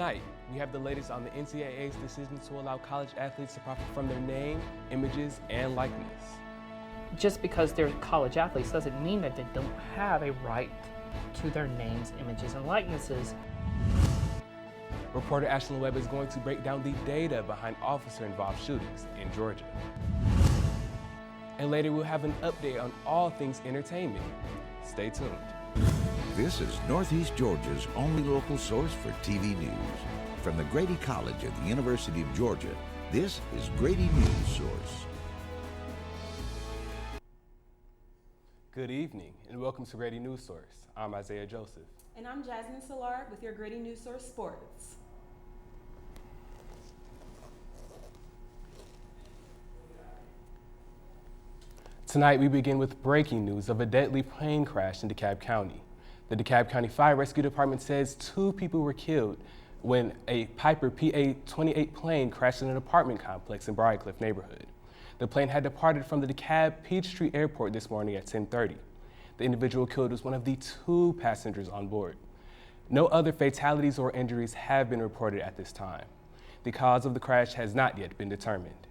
Tonight, we have the latest on the NCAA's decision to allow college athletes to profit from their name, images, and likeness. Just because they're college athletes doesn't mean that they don't have a right to their names, images, and likenesses. Reporter Ashlyn Webb is going to break down the data behind officer-involved shootings in Georgia. And later we'll have an update on all things entertainment. Stay tuned. This is Northeast Georgia's only local source for TV news. From the Grady College at the University of Georgia, this is Grady Newsource. Good evening and welcome to Grady Newsource. I'm Isaiah Joseph. And I'm Jasmine Solar with your Grady Newsource Sports. Tonight we begin with breaking news of a deadly plane crash in DeKalb County. The DeKalb County Fire Rescue Department says 2 people were killed when a Piper PA-28 plane crashed in an apartment complex in Briarcliff neighborhood. The plane had departed from the DeKalb Peachtree Airport this morning at 10:30. The individual killed was one of the 2 passengers on board. No other fatalities or injuries have been reported at this time. The cause of the crash has not yet been determined.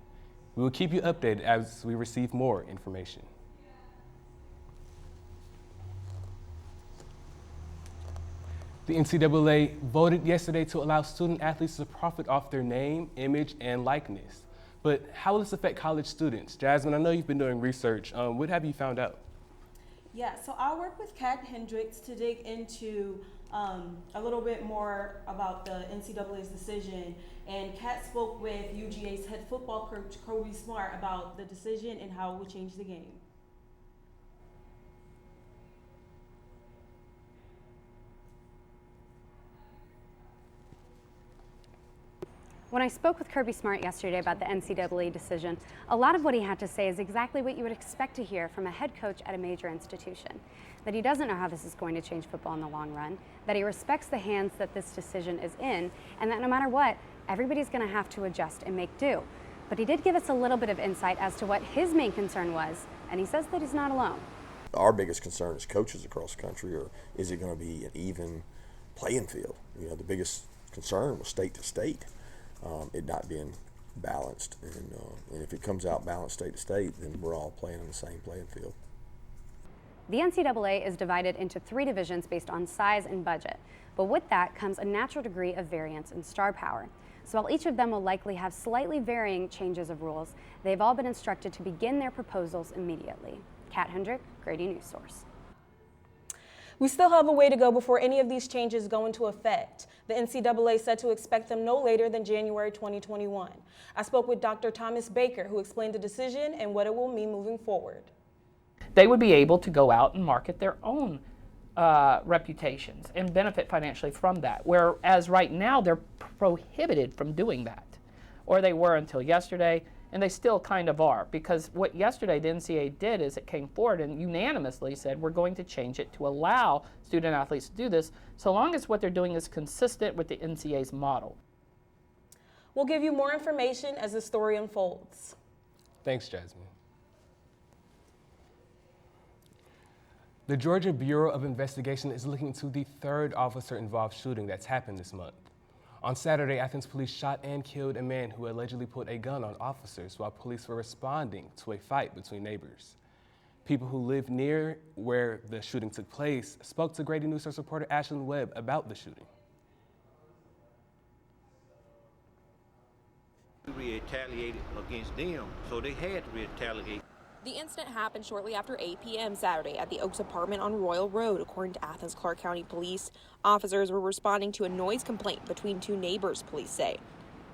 We will keep you updated as we receive more information. The NCAA voted yesterday to allow student athletes to profit off their name, image, and likeness. But how will this affect college students? Jasmine, I know you've been doing research. What have you found out? Yeah, so I'll work with Kat Hendricks to dig into a little bit more about the NCAA's decision. And Kat spoke with UGA's head football coach, Kirby Smart, about the decision and how it would change the game. When I spoke with Kirby Smart yesterday about the NCAA decision, a lot of what he had to say is exactly what you would expect to hear from a head coach at a major institution. That he doesn't know how this is going to change football in the long run, that he respects the hands that this decision is in, and that no matter what, everybody's going to have to adjust and make do. But he did give us a little bit of insight as to what his main concern was, and he says that he's not alone. Our biggest concern as coaches across the country, or is it going to be an even playing field? You know, the biggest concern was state to state. It not being balanced, and if it comes out balanced state to state, then we're all playing on the same playing field. The NCAA is divided into 3 divisions based on size and budget, but with that comes a natural degree of variance in star power. So while each of them will likely have slightly varying changes of rules, they've all been instructed to begin their proposals immediately. Kat Hendrick, Grady Newsource. We still have a way to go before any of these changes go into effect. The NCAA said to expect them no later than January 2021. I spoke with Dr. Thomas Baker, who explained the decision and what it will mean moving forward. They would be able to go out and market their own reputations and benefit financially from that, whereas right now they're prohibited from doing that, or they were until yesterday, and they still kind of are, because what yesterday the NCAA did is it came forward and unanimously said we're going to change it to allow student athletes to do this so long as what they're doing is consistent with the NCAA's model. We'll give you more information as the story unfolds. Thanks, Jasmine. The Georgia Bureau of Investigation is looking into the 3rd officer-involved shooting that's happened this month. On Saturday, Athens police shot and killed a man who allegedly put a gun on officers while police were responding to a fight between neighbors. People who live near where the shooting took place spoke to Grady Newsource reporter Ashlyn Webb about the shooting. We retaliated against them, so they had to retaliate. The incident happened shortly after 8 p.m. Saturday at the Oaks apartment on Royal Road, according to Athens Clarke County Police. Officers were responding to a noise complaint between 2 neighbors, police say.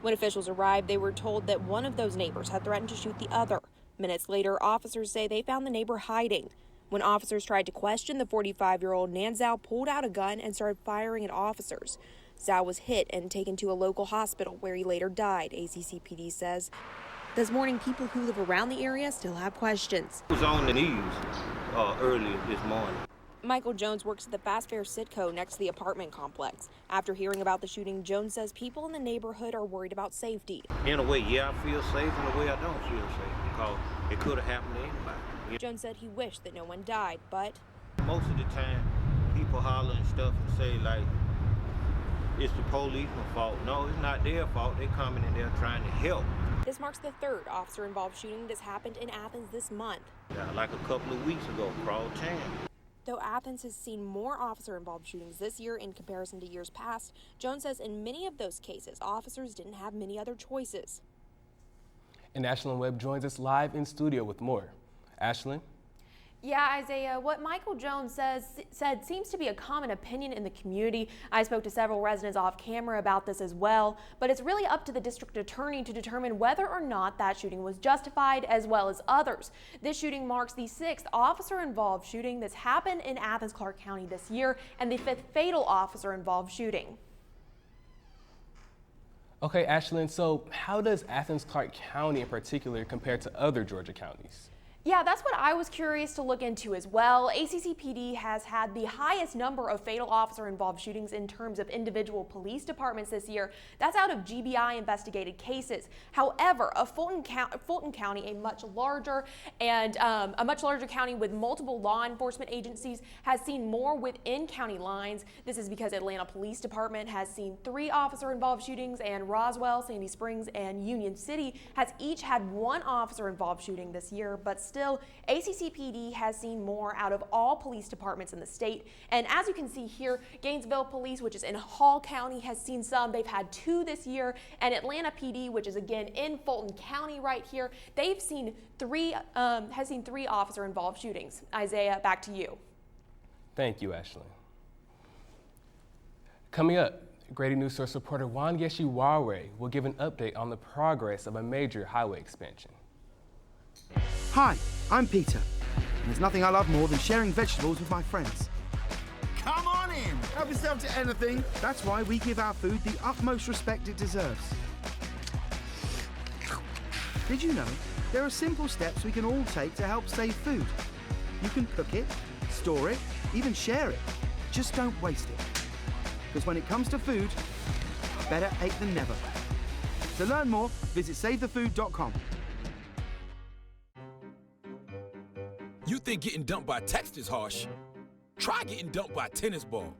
When officials arrived, they were told that one of those neighbors had threatened to shoot the other. Minutes later, officers say they found the neighbor hiding. When officers tried to question the 45-year-old, Nanzao pulled out a gun and started firing at officers. Zhao was hit and taken to a local hospital where he later died, ACCPD says. This morning, people who live around the area still have questions. It was on the news earlier this morning. Michael Jones works at the Fast Fare Sitco next to the apartment complex. After hearing about the shooting, Jones says people in the neighborhood are worried about safety. In a way, yeah, I feel safe. In a way, I don't feel safe because it could have happened to anybody. Jones said he wished that no one died, but most of the time, people holler and stuff and say, like, it's the policeman's fault. No, it's not their fault. They coming in there trying to help. This marks the third officer-involved shooting that's happened in Athens this month. Like a couple of weeks ago, Crawl 10. Though Athens has seen more officer-involved shootings this year in comparison to years past, Jones says in many of those cases, officers didn't have many other choices. And Ashlyn Webb joins us live in studio with more. Ashlyn? Yeah, Isaiah, what Michael Jones said seems to be a common opinion in the community. I spoke to several residents off camera about this as well, but it's really up to the district attorney to determine whether or not that shooting was justified, as well as others. This shooting marks the 6th officer-involved shooting that's happened in Athens, Clarke County this year, and the 5th fatal officer-involved shooting. Okay, Ashlyn, so how does Athens, Clarke County in particular compare to other Georgia counties? Yeah, that's what I was curious to look into as well. ACCPD has had the highest number of fatal officer-involved shootings in terms of individual police departments this year. That's out of GBI investigated cases. However, Fulton County, a much larger county with multiple law enforcement agencies, has seen more within county lines. This is because Atlanta Police Department has seen 3 officer-involved shootings, and Roswell, Sandy Springs, and Union City has each had 1 officer-involved shooting this year, but still, ACCPD has seen more out of all police departments in the state. And as you can see here, Gainesville Police, which is in Hall County, has seen some. They've had 2 this year. And Atlanta PD, which is again in Fulton County right here, they've seen 3 officer-involved shootings. Isaiah, back to you. Thank you, Ashley. Coming up, Grady Newsource reporter Wangeshi Wawe will give an update on the progress of a major highway expansion. Hi, I'm Peter, and there's nothing I love more than sharing vegetables with my friends. Come on in, help yourself to anything. That's why we give our food the utmost respect it deserves. Did you know there are simple steps we can all take to help save food? You can cook it, store it, even share it. Just don't waste it. Because when it comes to food, better ate than never. To learn more, visit SaveTheFood.com. You think getting dumped by text is harsh? Try getting dumped by a tennis ball.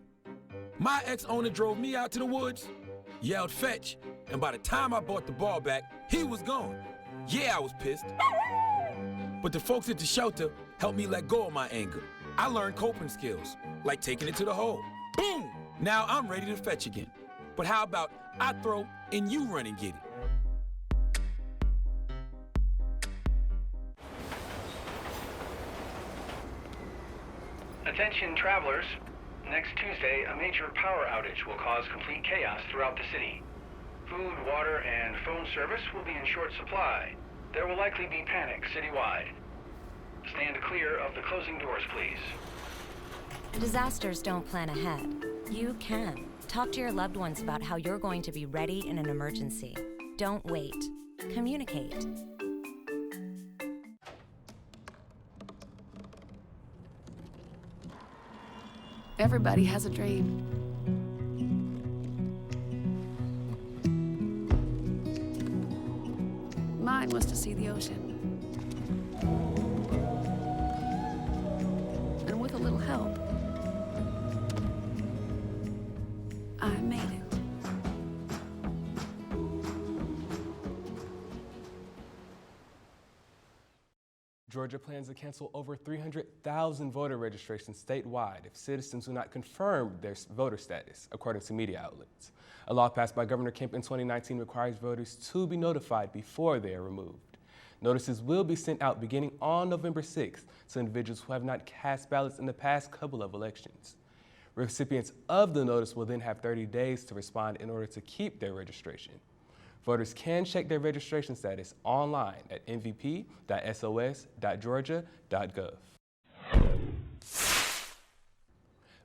My ex-owner drove me out to the woods, yelled fetch, and by the time I brought the ball back, he was gone. Yeah, I was pissed. But the folks at the shelter helped me let go of my anger. I learned coping skills, like taking it to the hole. Boom! Now I'm ready to fetch again. But how about I throw and you run and get it? Attention travelers, next Tuesday a major power outage will cause complete chaos throughout the city. Food, water, and phone service will be in short supply. There will likely be panic citywide. Stand clear of the closing doors, please. Disasters don't plan ahead. You can. Talk to your loved ones about how you're going to be ready in an emergency. Don't wait. Communicate. Everybody has a dream. Mine was to see the ocean. And with a little help, I made it. Georgia plans to cancel over 300,000 voter registrations statewide if citizens do not confirm their voter status, according to media outlets. A law passed by Governor Kemp in 2019 requires voters to be notified before they are removed. Notices will be sent out beginning on November 6th to individuals who have not cast ballots in the past couple of elections. Recipients of the notice will then have 30 days to respond in order to keep their registration. Voters can check their registration status online at mvp.sos.georgia.gov.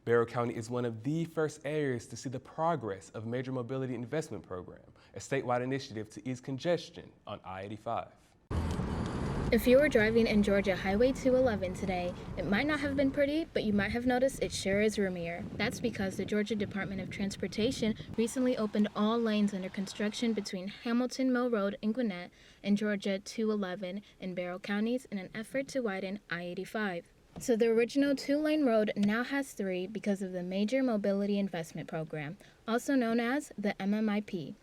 Barrow County is one of the first areas to see the progress of Major Mobility Investment Program, a statewide initiative to ease congestion on I-85. If you were driving in Georgia Highway 211 today, it might not have been pretty, but you might have noticed it sure is roomier. That's because the Georgia Department of Transportation recently opened all lanes under construction between Hamilton Mill Road in Gwinnett and Georgia 211 in Barrow counties in an effort to widen I-85. So the original 2-lane road now has 3 because of the Major Mobility Investment Program, also known as the MMIP.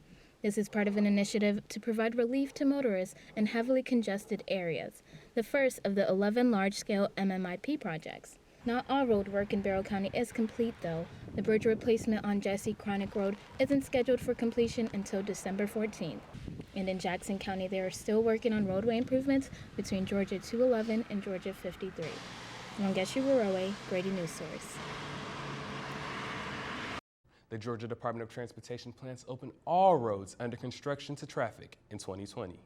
This is part of an initiative to provide relief to motorists in heavily congested areas, the first of the 11 large-scale MMIP projects. Not all road work in Barrow County is complete, though. The bridge replacement on Jesse Chronic Road isn't scheduled for completion until December 14th. And in Jackson County, they are still working on roadway improvements between Georgia 211 and Georgia 53. Wangeshu-Waroe, Grady Newsource. The Georgia Department of Transportation plans to open all roads under construction to traffic in 2020.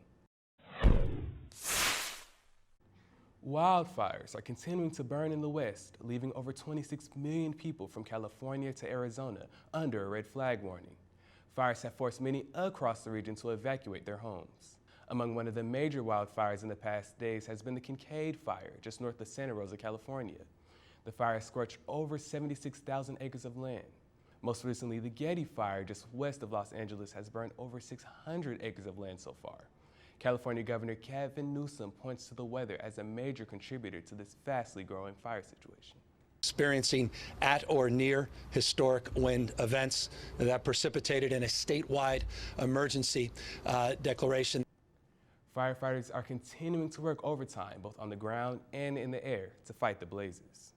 Wildfires are continuing to burn in the West, leaving over 26 million people from California to Arizona under a red flag warning. Fires have forced many across the region to evacuate their homes. Among one of the major wildfires in the past days has been the Kincaid Fire, just north of Santa Rosa, California. The fire scorched over 76,000 acres of land. Most recently, the Getty Fire, just west of Los Angeles, has burned over 600 acres of land so far. California Governor Gavin Newsom points to the weather as a major contributor to this vastly growing fire situation. Experiencing at or near historic wind events that precipitated in a statewide emergency declaration. Firefighters are continuing to work overtime, both on the ground and in the air, to fight the blazes.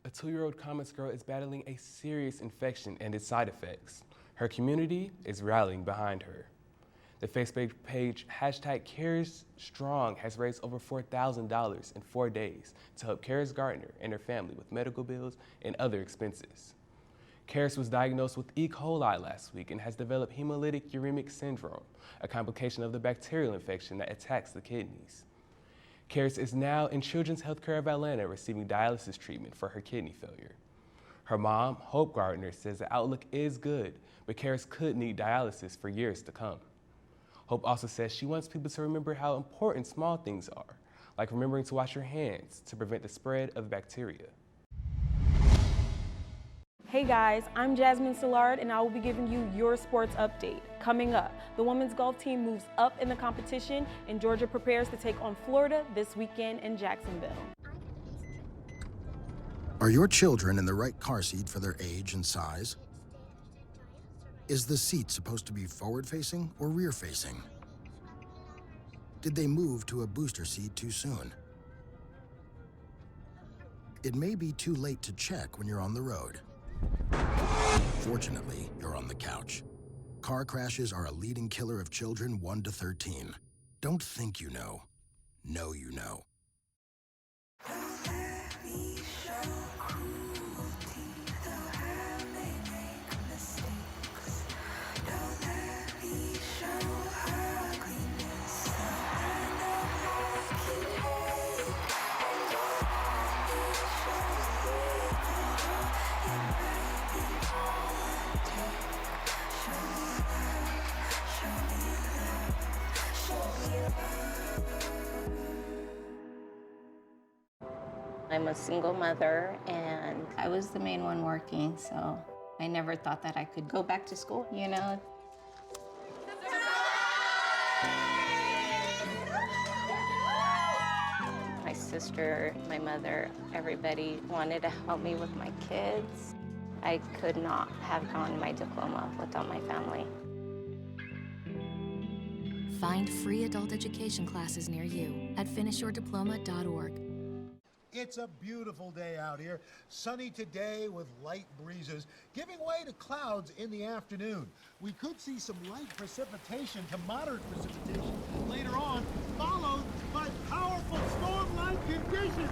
A 2-year-old Commerce girl is battling a serious infection and its side effects. Her community is rallying behind her. The Facebook page #CaresStrong has raised over $4,000 in 4 days to help Karis Gardner and her family with medical bills and other expenses. Karis was diagnosed with E. coli last week and has developed hemolytic uremic syndrome, a complication of the bacterial infection that attacks the kidneys. Karis is now in Children's Healthcare of Atlanta receiving dialysis treatment for her kidney failure. Her mom, Hope Gardner, says the outlook is good, but Karis could need dialysis for years to come. Hope also says she wants people to remember how important small things are, like remembering to wash your hands to prevent the spread of bacteria. Hey guys, I'm Jasmine Szilard and I will be giving you your sports update. Coming up, the women's golf team moves up in the competition and Georgia prepares to take on Florida this weekend in Jacksonville. Are your children in the right car seat for their age and size? Is the seat supposed to be forward-facing or rear-facing? Did they move to a booster seat too soon? It may be too late to check when you're on the road. Fortunately, you're on the couch. Car crashes are a leading killer of children 1 to 13. Don't think you know. Know you know. I'm a single mother and I was the main one working, so I never thought that I could go back to school, you know? My sister, my mother, everybody wanted to help me with my kids. I could not have gotten my diploma without my family. Find free adult education classes near you at finishyourdiploma.org. It's a beautiful day out here. Sunny today with light breezes, giving way to clouds in the afternoon. We could see some light precipitation to moderate precipitation later on, followed by powerful storm-like conditions.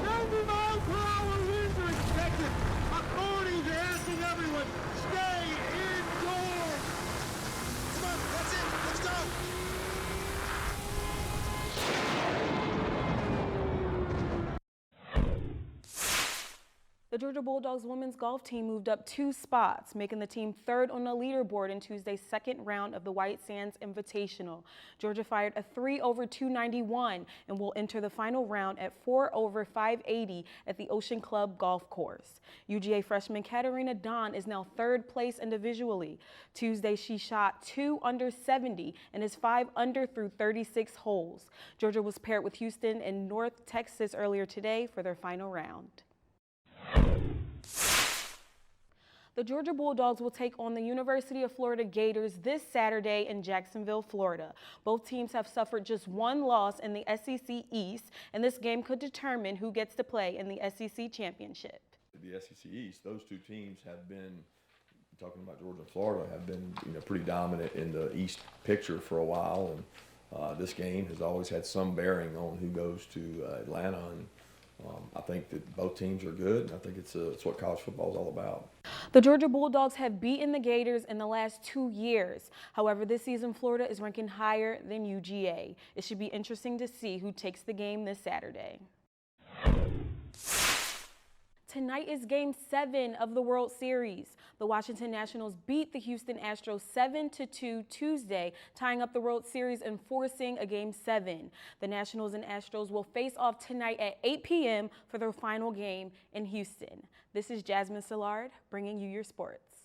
90-mile-per-hour winds are expected. Authorities are asking everyone, stay indoors. Come on, that's it. Let's go. The Georgia Bulldogs women's golf team moved up 2 spots, making the team 3rd on the leaderboard in Tuesday's 2nd round of the White Sands Invitational. Georgia fired a 3 over 291 and will enter the final round at 4 over 580 at the Ocean Club Golf Course. UGA freshman Katarina Don is now 3rd place individually. Tuesday, she shot 2 under 70 and is 5 under through 36 holes. Georgia was paired with Houston and North Texas earlier today for their final round. The Georgia Bulldogs will take on the University of Florida Gators this Saturday in Jacksonville, Florida. Both teams have suffered just 1 loss in the SEC East, and this game could determine who gets to play in the SEC Championship. The SEC East, those 2 teams have been, talking about Georgia and Florida, have been pretty dominant in the East picture for a while, and this game has always had some bearing on who goes to Atlanta. And I think that both teams are good, and I think it's what college football is all about. The Georgia Bulldogs have beaten the Gators in the last 2 years. However, this season Florida is ranking higher than UGA. It should be interesting to see who takes the game this Saturday. Tonight is Game 7 of the World Series. The Washington Nationals beat the Houston Astros 7-2 Tuesday, tying up the World Series and forcing a Game 7. The Nationals and Astros will face off tonight at 8 p.m. for their final game in Houston. This is Jasmine Szilard bringing you your sports.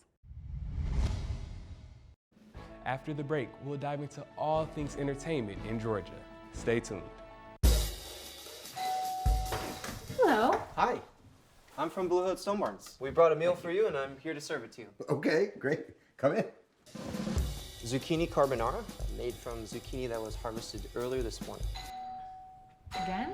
After the break, we'll dive into all things entertainment in Georgia. Stay tuned. Hello. Hi. I'm from Blue Hood Stone Barns. We brought a meal for you, and I'm here to serve it to you. Okay, great. Come in. Zucchini carbonara, made from zucchini that was harvested earlier this morning. Again?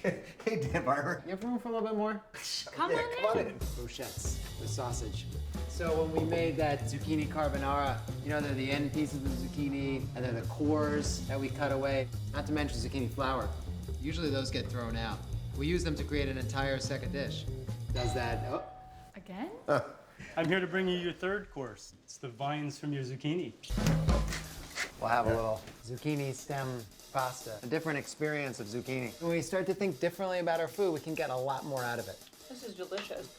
Hey, Dan Barber. You have room for a little bit more? Come on in. Brochettes with sausage. So when we made that zucchini carbonara, you know, they're the end pieces of the zucchini, and they're the cores that we cut away. Not to mention zucchini flour. Usually those get thrown out. We use them to create an entire second dish. Does that, Again? I'm here to bring you your 3rd course. It's the vines from your zucchini. We'll have a little zucchini stem pasta. A different experience of zucchini. When we start to think differently about our food, we can get a lot more out of it. This is delicious.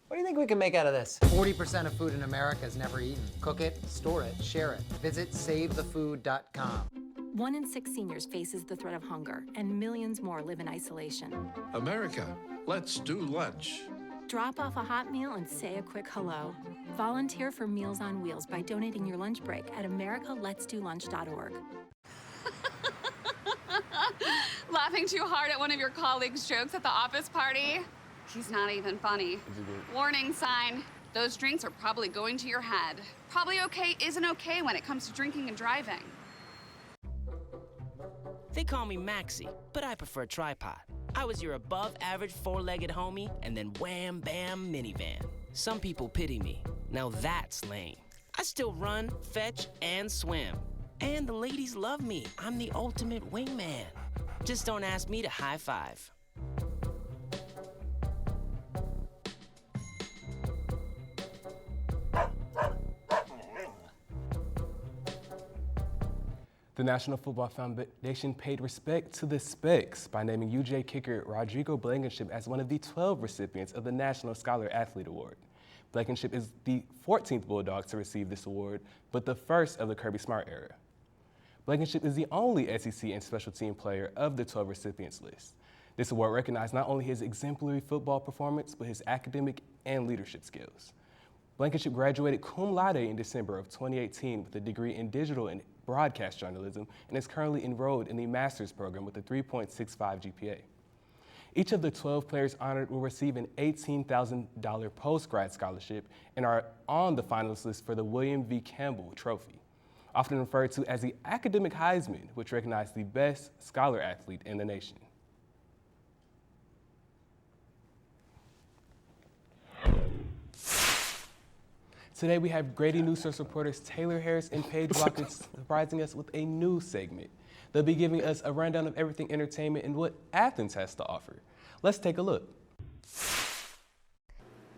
What do you think we can make out of this? 40% of food in America is never eaten. Cook it, store it, share it. Visit SaveTheFood.com. 1 in 6 seniors faces the threat of hunger, and millions more live in isolation. America, let's do lunch. Drop off a hot meal and say a quick hello. Volunteer for Meals on Wheels by donating your lunch break at americaletsdolunch.org. Laughing too hard at one of your colleagues' jokes at the office party? He's not even funny. Warning sign. Those drinks are probably going to your head. Probably okay isn't okay when it comes to drinking and driving. They call me Maxie, but I prefer tripod. I was your above-average 4-legged homie, and then wham, bam, minivan. Some people pity me. Now that's lame. I still run, fetch, and swim. And the ladies love me. I'm the ultimate wingman. Just don't ask me to high five. The National Football Foundation paid respect to the Specs by naming UJ kicker Rodrigo Blankenship as one of the 12 recipients of the National Scholar Athlete Award. Blankenship is the 14th Bulldog to receive this award, but the first of the Kirby Smart era. Blankenship is the only SEC and special team player of the 12 recipients list. This award recognized not only his exemplary football performance, but his academic and leadership skills. Blankenship graduated cum laude in December of 2018 with a degree in digital and broadcast journalism and is currently enrolled in the master's program with a 3.65 GPA. Each of the 12 players honored will receive an $18,000 post-grad scholarship and are on the finalist list for the William V. Campbell Trophy, often referred to as the Academic Heisman, which recognizes the best scholar athlete in the nation. Today we have Grady Newsource reporters Taylor Harris and Paige Watkins surprising us with a new segment. They'll be giving us a rundown of everything entertainment and what Athens has to offer. Let's take a look.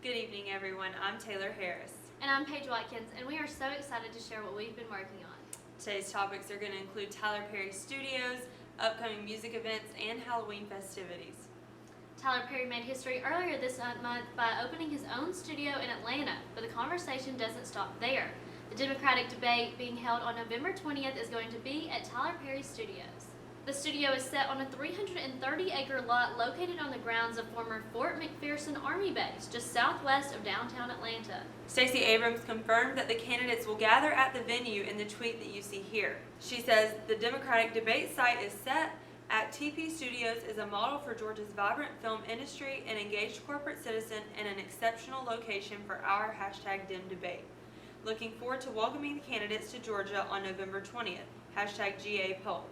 Good evening, everyone. I'm Taylor Harris. And I'm Paige Watkins, and we are so excited to share what we've been working on. Today's topics are going to include Tyler Perry Studios, upcoming music events, and Halloween festivities. Tyler Perry made history earlier this month by opening his own studio in Atlanta, but the conversation doesn't stop there. The Democratic debate being held on November 20th is going to be at Tyler Perry Studios. The studio is set on a 330-acre lot located on the grounds of former Fort McPherson Army Base, just southwest of downtown Atlanta. Stacey Abrams confirmed that the candidates will gather at the venue in the tweet that you see here. She says the Democratic debate site is set at TP Studios is a model for Georgia's vibrant film industry, an engaged corporate citizen, and an exceptional location for our #DemDebate. Looking forward to welcoming the candidates to Georgia on November 20th. #GA poll.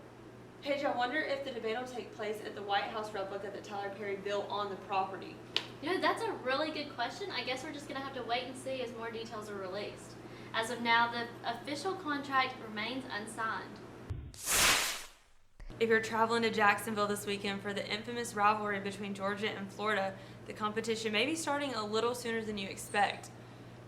Paige, I wonder if the debate will take place at the White House replica that Tyler Perry built on the property. You know, that's a really good question. I guess we're just going to have to wait and see as more details are released. As of now, the official contract remains unsigned. If you're traveling to Jacksonville this weekend for the infamous rivalry between Georgia and Florida, the competition may be starting a little sooner than you expect.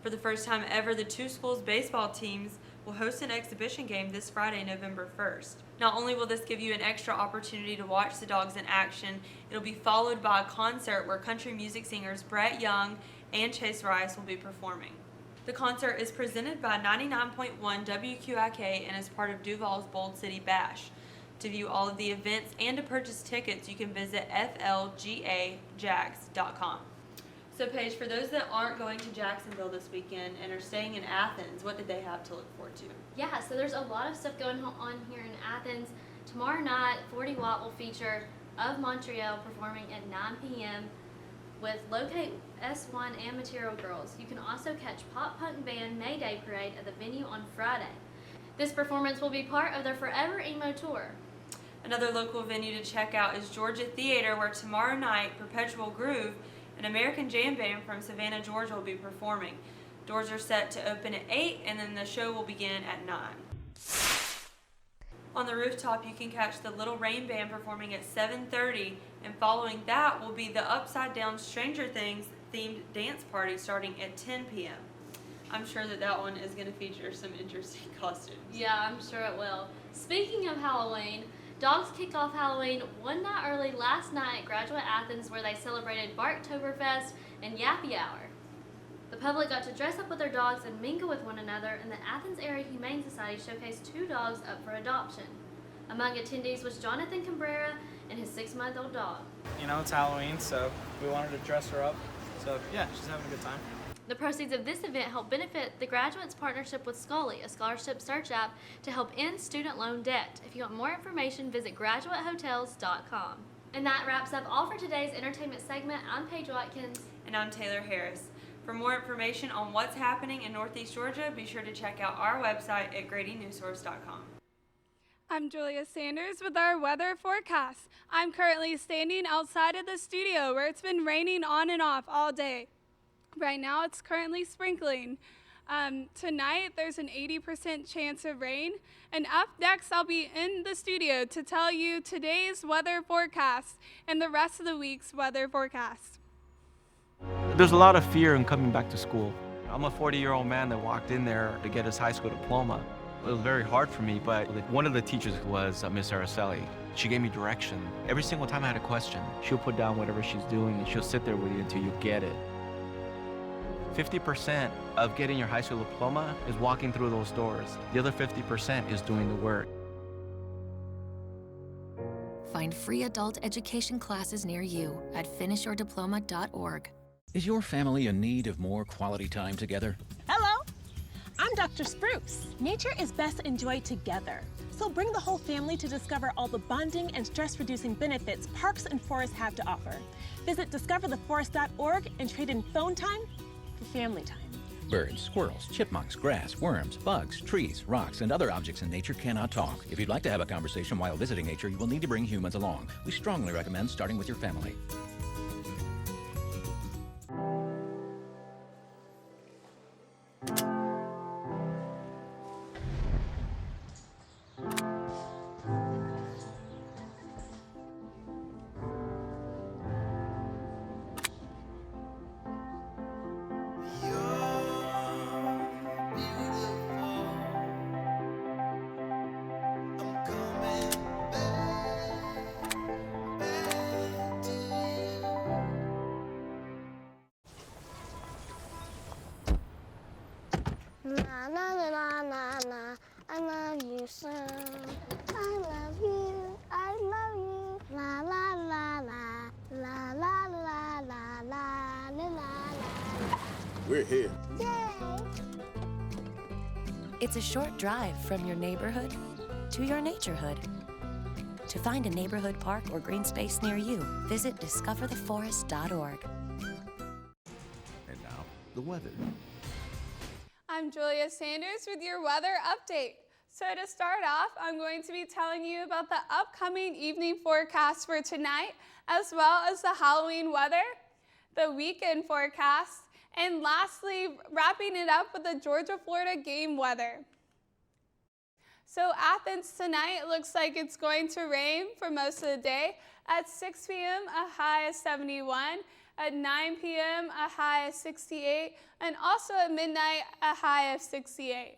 For the first time ever, the two schools' baseball teams will host an exhibition game this Friday, November 1st. Not only will this give you an extra opportunity to watch the Dogs in action, it'll be followed by a concert where country music singers Brett Young and Chase Rice will be performing. The concert is presented by 99.1 WQIK and is part of Duval's Bold City Bash. To view all of the events and to purchase tickets, you can visit flgajags.com. So Paige, for those that aren't going to Jacksonville this weekend and are staying in Athens, what did they have to look forward to? Yeah, so there's a lot of stuff going on here in Athens. Tomorrow night, 40 Watt will feature Of Montreal performing at 9 p.m. with Locate S1 and Material Girls. You can also catch pop punk band Mayday Parade at the venue on Friday. This performance will be part of their Forever Emo Tour. Another local venue to check out is Georgia Theater, where tomorrow night, Perpetual Groove, an American jam band from Savannah, Georgia, will be performing. Doors are set to open at 8, and then the show will begin at 9. On the rooftop, you can catch the Little Rain Band performing at 7:30, and following that will be the Upside Down Stranger Things themed dance party starting at 10 p.m. I'm sure that one is going to feature some interesting costumes. Yeah, I'm sure it will. Speaking of Halloween, Dogs kicked off Halloween one night early last night at Graduate Athens, where they celebrated Barktoberfest and Yappy Hour. The public got to dress up with their dogs and mingle with one another, and the Athens Area Humane Society showcased 2 dogs up for adoption. Among attendees was Jonathan Cabrera and his 6-month-old dog. You know, it's Halloween, so we wanted to dress her up. So yeah, she's having a good time. The proceeds of this event help benefit the Graduates' partnership with Scully, a scholarship search app to help end student loan debt. If you want more information, visit graduatehotels.com. And that wraps up all for today's entertainment segment. I'm Paige Watkins. And I'm Taylor Harris. For more information on what's happening in Northeast Georgia, be sure to check out our website at GradyNewsource.com. I'm Julia Sanders with our weather forecast. I'm currently standing outside of the studio where it's been raining on and off all day. Right now it's currently sprinkling. Tonight there's an 80% chance of rain. And up next I'll be in the studio to tell you today's weather forecast and the rest of the week's weather forecast. There's a lot of fear in coming back to school. I'm a 40-year-old man that walked in there to get his high school diploma. It was very hard for me, but one of the teachers was Miss Araceli. She gave me direction. Every single time I had a question, she'll put down whatever she's doing and she'll sit there with you until you get it. 50% of getting your high school diploma is walking through those doors. The other 50% is doing the work. Find free adult education classes near you at finishyourdiploma.org. Is your family in need of more quality time together? Hello, I'm Dr. Spruce. Nature is best enjoyed together. So bring the whole family to discover all the bonding and stress-reducing benefits parks and forests have to offer. Visit discovertheforest.org and trade in phone time for family time. Birds, squirrels, chipmunks, grass, worms, bugs, trees, rocks, and other objects in nature cannot talk. If you'd like to have a conversation while visiting nature, you will need to bring humans along. We strongly recommend starting with your family. so. I love you, I love you. La la la la, la la la la la la la. We're here. Yay! It's a short drive from your neighborhood to your naturehood. To find a neighborhood park or green space near you, visit discovertheforest.org. And now, the weather. I'm Julia Sanders with your weather update. So to start off, I'm going to be telling you about the upcoming evening forecast for tonight, as well as the Halloween weather, the weekend forecast, and lastly, wrapping it up with the Georgia-Florida game weather. So Athens tonight, it looks like it's going to rain for most of the day. At 6 p.m., a high of 71. At 9 p.m., a high of 68. And also at midnight, a high of 68.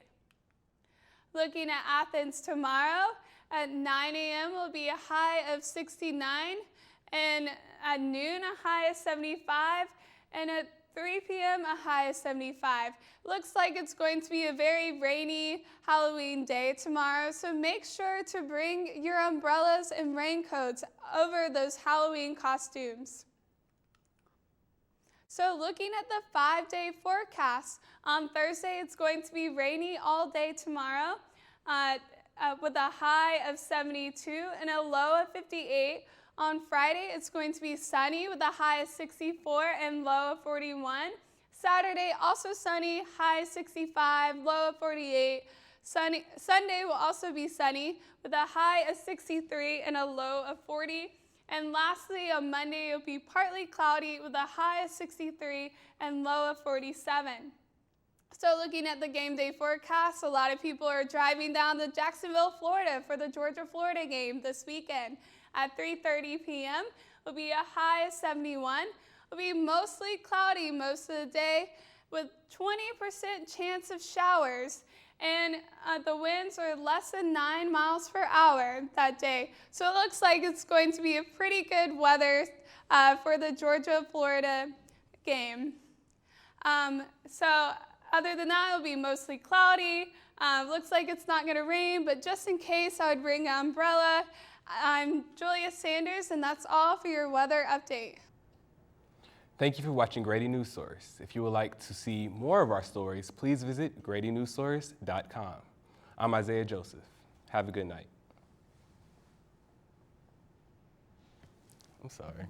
Looking at Athens tomorrow, at 9 a.m. will be a high of 69. And at noon, a high of 75. And at 3 p.m., a high of 75. Looks like it's going to be a very rainy Halloween day tomorrow, so make sure to bring your umbrellas and raincoats over those Halloween costumes. So looking at the 5-day forecast, on Thursday it's going to be rainy all day tomorrow with a high of 72 and a low of 58. On Friday, it's going to be sunny with a high of 64 and low of 41. Saturday, also sunny, high of 65, low of 48. Sunday will also be sunny with a high of 63 and a low of 40. And lastly, on Monday, it'll be partly cloudy with a high of 63 and low of 47. So looking at the game day forecast, a lot of people are driving down to Jacksonville, Florida for the Georgia-Florida game this weekend. At 3:30 p.m., will be a high of 71. It'll be mostly cloudy most of the day with 20% chance of showers. And the winds are less than 9 miles per hour that day. So it looks like it's going to be a pretty good weather for the Georgia-Florida game. So other than that, it'll be mostly cloudy. Looks like it's not going to rain, but just in case, I would bring an umbrella. I'm Julia Sanders, and that's all for your weather update. Thank you for watching Grady Newsource. If you would like to see more of our stories, please visit GradyNewsource.com. I'm Isaiah Joseph. Have a good night. I'm sorry.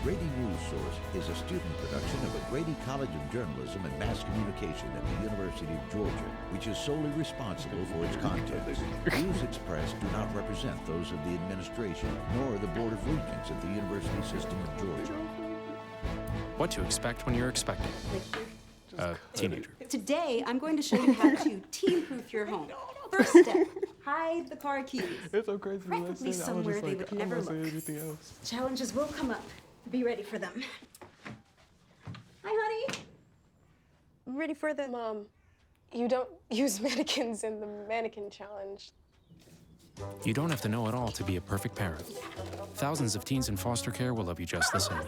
Grady Newsource is a student production of the Grady College of Journalism and Mass Communication at the University of Georgia, which is solely responsible for its contents. Views expressed do not represent those of the administration nor the Board of Regents at the University System of Georgia. What to expect when you're expecting a teenager. Today, I'm going to show you how to teen-proof your home. First step, hide the car keys. It's so crazy. Preferably somewhere they would never look. Challenges will come up. Be ready for them. Hi, honey. Ready for the... Mom, you don't use mannequins in the mannequin challenge. You don't have to know it all to be a perfect parent. Thousands of teens in foster care will love you just the same.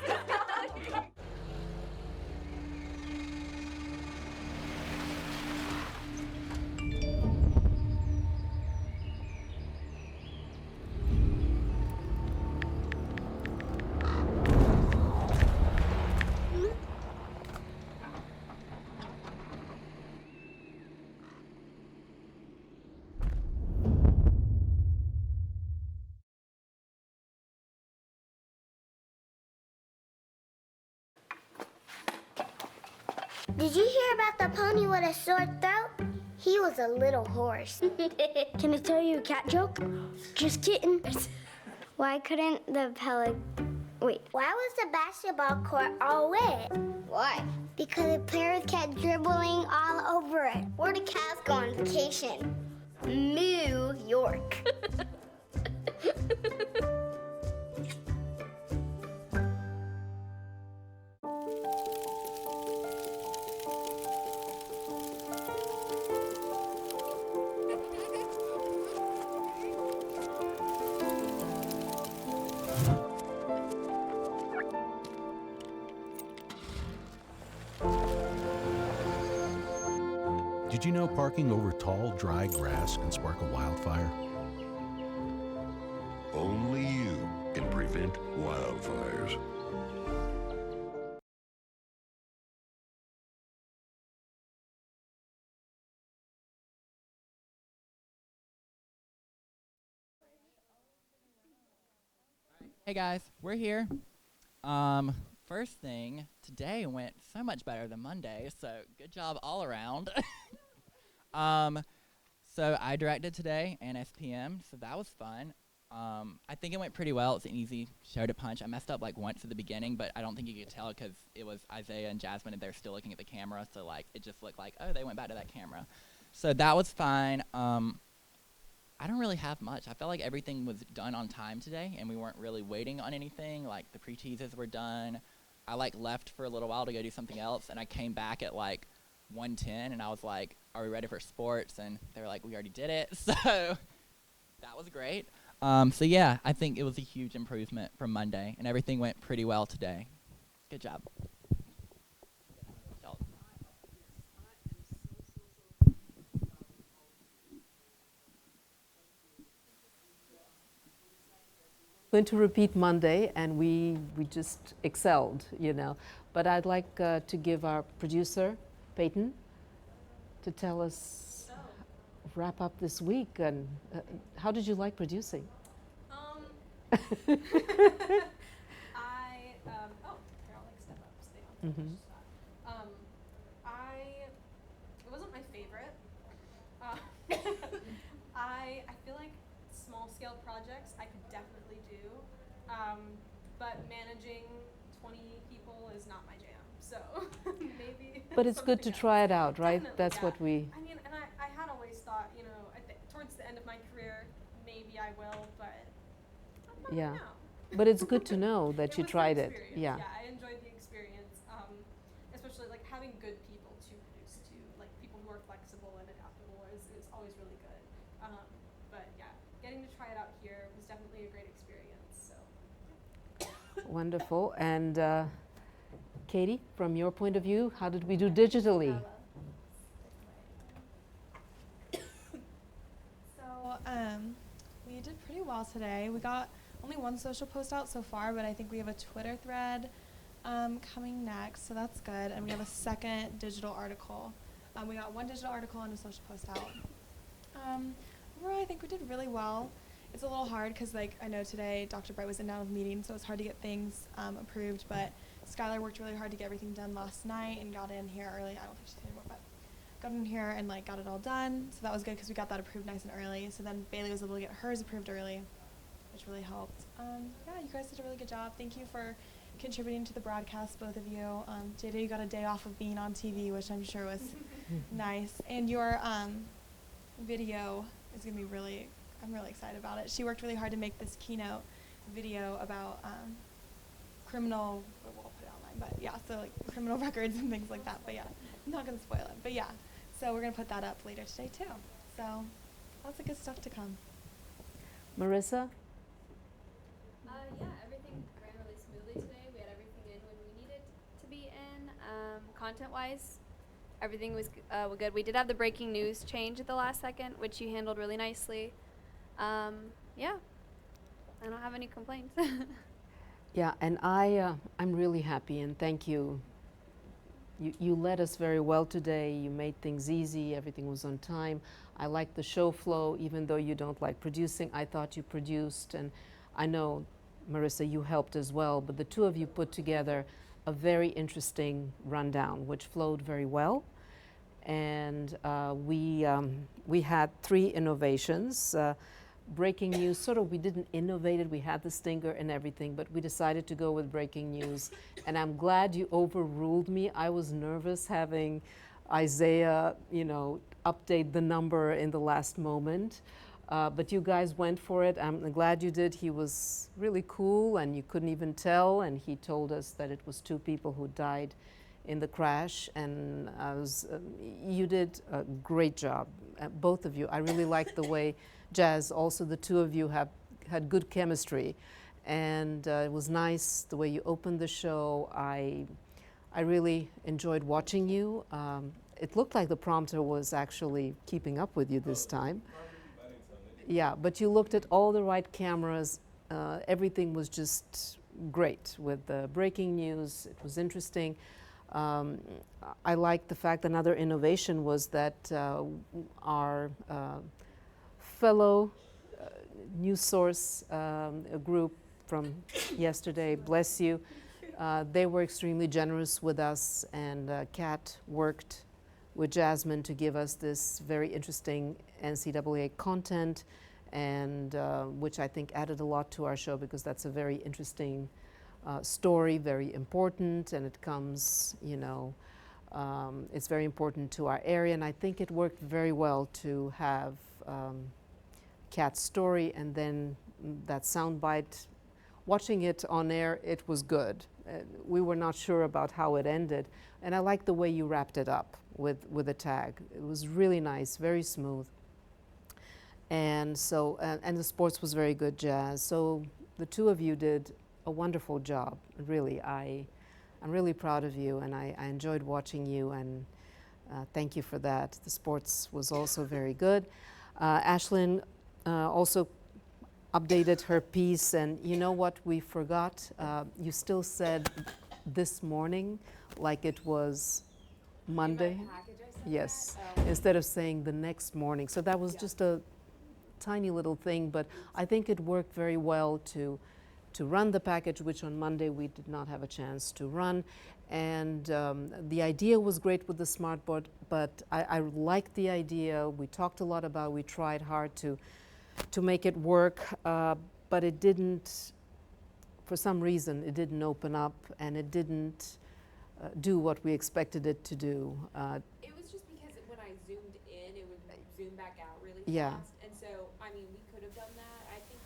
Did you hear about the pony with a sore throat? He was a little horse. Can I tell you a cat joke? Just kidding. Why couldn't the Why was the basketball court all wet? Why? Because the players kept dribbling all over it. Where the cats go on vacation? New York. Did you know parking over tall, dry grass can spark a wildfire? Only you can prevent wildfires. Hey guys, we're here. First thing, today went so much better than Monday, so good job all around. So I directed today and SPM, so that was fun. I think it went pretty well. It's an easy show to punch. I messed up like once at the beginning, but I don't think you could tell because it was Isaiah and Jasmine and they're still looking at the camera, so like it just looked like, oh, they went back to that camera. So that was fine. I don't really have much. I felt like everything was done on time today, and we weren't really waiting on anything. Like the pre-teases were done. I like left for a little while to go do something else, and I came back at like 1:10, and I was like, "Are we ready for sports?" And they were like, "We already did it." So that was great. So yeah, I think it was a huge improvement from Monday, and everything went pretty well today. Good job. Going to repeat Monday, and we just excelled, you know. But I'd like to give our producer, Peyton, to tell us, wrap up this week, and how did you like producing? I, here, I'll like step up, stay on top. It wasn't my favorite. I feel like small scale projects I could definitely do, but managing 20 people is not my jam, so maybe. But it's good to try it out, right? Definitely, That's yeah. what we. I mean, and I had always thought, you know, towards the end of my career, maybe I will, but I'm not Yeah. right now. But it's good to know that It you was the tried it. experience, Yeah. Yeah, I enjoyed the experience, especially like having good people to produce to, like people who are flexible and adaptable is always really good. But yeah, getting to try it out here was definitely a great experience. So. Wonderful. And Katie, from your point of view, how did we do digitally? So we did pretty well today. We got only one social post out so far, but I think we have a Twitter thread coming next, so that's good. And we have a second digital article. We got one digital article and a social post out. Overall, I think we did really well. It's a little hard because, like, I know today Dr. Bright was in and out of meetings, so it's hard to get things approved, but Skylar worked really hard to get everything done last night and got in here early. I don't think she's here anymore, but got in here and, like, got it all done, so that was good because we got that approved nice and early. So then Bailey was able to get hers approved early, which really helped. Yeah, you guys did a really good job. Thank you for contributing to the broadcast, both of you. Jada, you got a day off of being on TV, which I'm sure was nice. And your video is going to be really, I'm really excited about it. She worked really hard to make this keynote video about criminal, we'll put it online, but yeah, so like criminal records and things like that. But yeah, I'm not going to spoil it. But yeah, so we're going to put that up later today too. So lots of good stuff to come. Marissa? Yeah, everything ran really smoothly today. We had everything in when we needed to be in. Content-wise, everything was good. We did have the breaking news change at the last second, which you handled really nicely. Yeah, I don't have any complaints. Yeah, and I'm really happy, and thank you. You led us very well today. You made things easy. Everything was on time. I liked the show flow, even though you don't like producing. I thought you produced, and I know, Marissa, you helped as well. But the two of you put together a very interesting rundown, which flowed very well. And we had 3 innovations. Breaking news, sort of, we didn't innovate it. We had the stinger and everything, but we decided to go with breaking news. And I'm glad you overruled me. I was nervous having Isaiah, you know, update the number in the last moment. But you guys went for it. I'm glad you did. He was really cool, and you couldn't even tell. And he told us that it was 2 people who died in the crash. And you did a great job, both of you. I really liked the way Jazz, also the 2 of you had good chemistry, and it was nice the way you opened the show. I I really enjoyed watching you. It looked like the prompter was actually keeping up with you this time. Yeah, but you looked at all the right cameras. Everything was just great with the breaking news. It was interesting. I liked the fact another innovation was that our fellow Newsource group from yesterday, bless you, they were extremely generous with us, and Kat worked with Jasmine to give us this very interesting NCAA content, and which I think added a lot to our show, because that's a very interesting story, very important, and it comes, you know, it's very important to our area, and I think it worked very well to have Kat's story and then that soundbite. Watching it on air, it was good. We were not sure about how it ended, and I like the way you wrapped it up with a tag. It was really nice, very smooth. And so, and the sports was very good, Jazz. So the two of you did a wonderful job. Really, I'm really proud of you, and I enjoyed watching you, and thank you for that. The sports was also very good. Ashlyn also updated her piece, and you know what we forgot? You still said this morning like it was Monday. Yes, instead of saying the next morning. So that was just a tiny little thing, but I think it worked very well to run the package, which on Monday we did not have a chance to run. And the idea was great with the smartboard, but I liked the idea. We talked a lot about it. We tried hard to make it work, but it didn't, for some reason, it didn't open up, and it didn't do what we expected it to do. It was just because when I zoomed in, it would zoom back out really Yeah. fast. And so, I mean, we could have done that. I think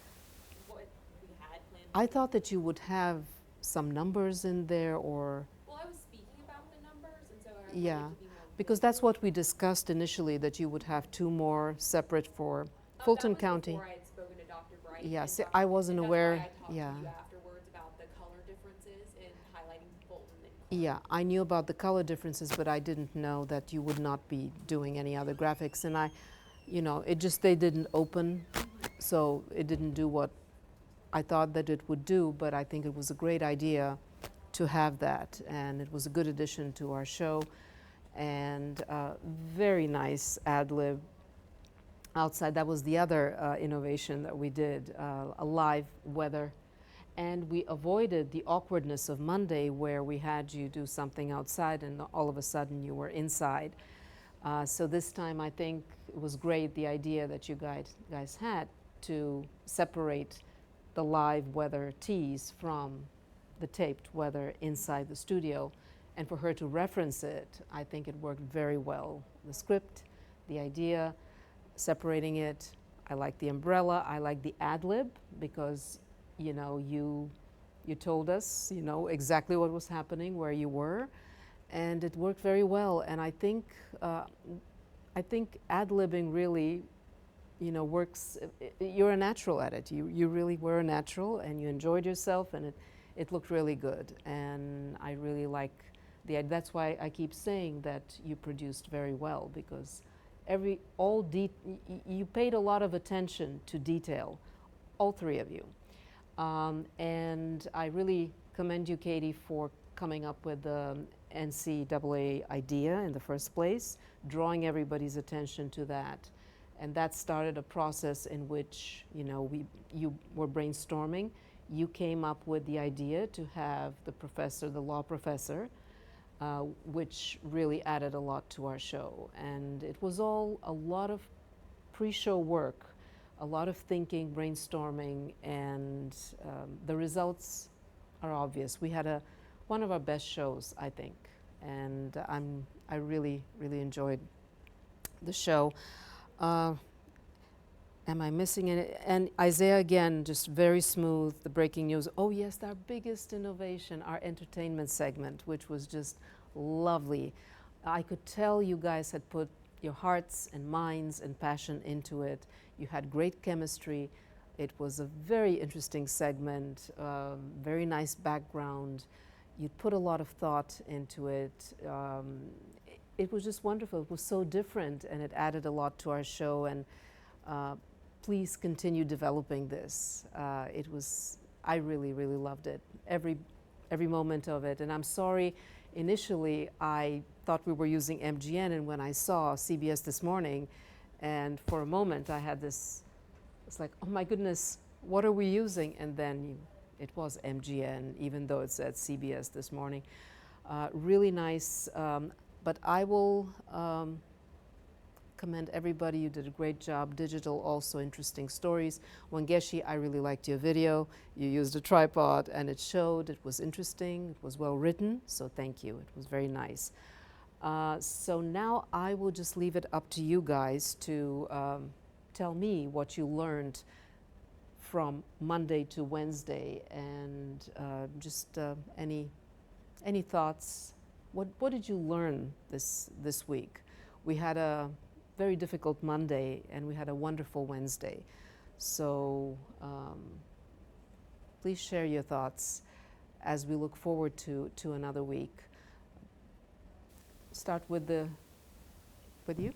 what we had planned. I thought that you would have some numbers in there, or Well, I was speaking about the numbers, and so I yeah, wanted to be more because that's what we discussed initially, that you would have two more separate for Fulton County. before I had spoken to Dr. Bright. Yes, and I wasn't and that's aware. Why I talked Yeah. to you afterwards about the color differences in highlighting Fulton and Yeah, I knew about the color differences, but I didn't know that you would not be doing any other graphics. And I, you know, it just, they didn't open, so it didn't do what I thought that it would do, but I think it was a great idea to have that, and it was a good addition to our show. And very nice ad lib outside. That was the other innovation that we did, a live weather. And we avoided the awkwardness of Monday, where we had you do something outside and all of a sudden you were inside. So this time I think it was great, the idea that you guys had to separate the live weather tease from the taped weather inside the studio. And for her to reference it, I think it worked very well. The script, the idea, separating it. I like the umbrella. I like the ad lib, because you know, you told us, you know, exactly what was happening, where you were, and it worked very well. And I think ad-libbing really, you know, works. You're a natural at it. You really were a natural, and you enjoyed yourself, and it looked really good. And I really like that's why I keep saying that you produced very well, because you paid a lot of attention to detail, all three of you. And I really commend you, Katie, for coming up with the NCAA idea in the first place, drawing everybody's attention to that. And that started a process in which, you know, you were brainstorming. You came up with the idea to have the law professor, which really added a lot to our show. And it was all a lot of pre-show work, a lot of thinking, brainstorming, and the results are obvious. We had one of our best shows, I think, and I really, really enjoyed the show. Am I missing it? And Isaiah, again, just very smooth, the breaking news. Oh yes, our biggest innovation, our entertainment segment, which was just lovely. I could tell you guys had put your hearts and minds and passion into it. You had great chemistry. It was a very interesting segment, very nice background. you'd put a lot of thought into it. It was just wonderful. It was so different, and it added a lot to our show. And please continue developing this. I really, really loved it. Every moment of it. And I'm sorry, initially I thought we were using MGN, and when I saw CBS This Morning, and for a moment I had this, it's like, oh my goodness, what are we using? And then it was MGN, even though it said CBS This Morning. Really nice, but I will commend everybody. You did a great job. Digital, also interesting stories. Wangeshi, I really liked your video. You used a tripod and it showed. It was interesting. It was well written, so thank you. It was very nice. So now I will just leave it up to you guys to tell me what you learned from Monday to Wednesday, and just any thoughts. What did you learn this week? We had a very difficult Monday and we had a wonderful Wednesday. So please share your thoughts as we look forward to another week. Start with you.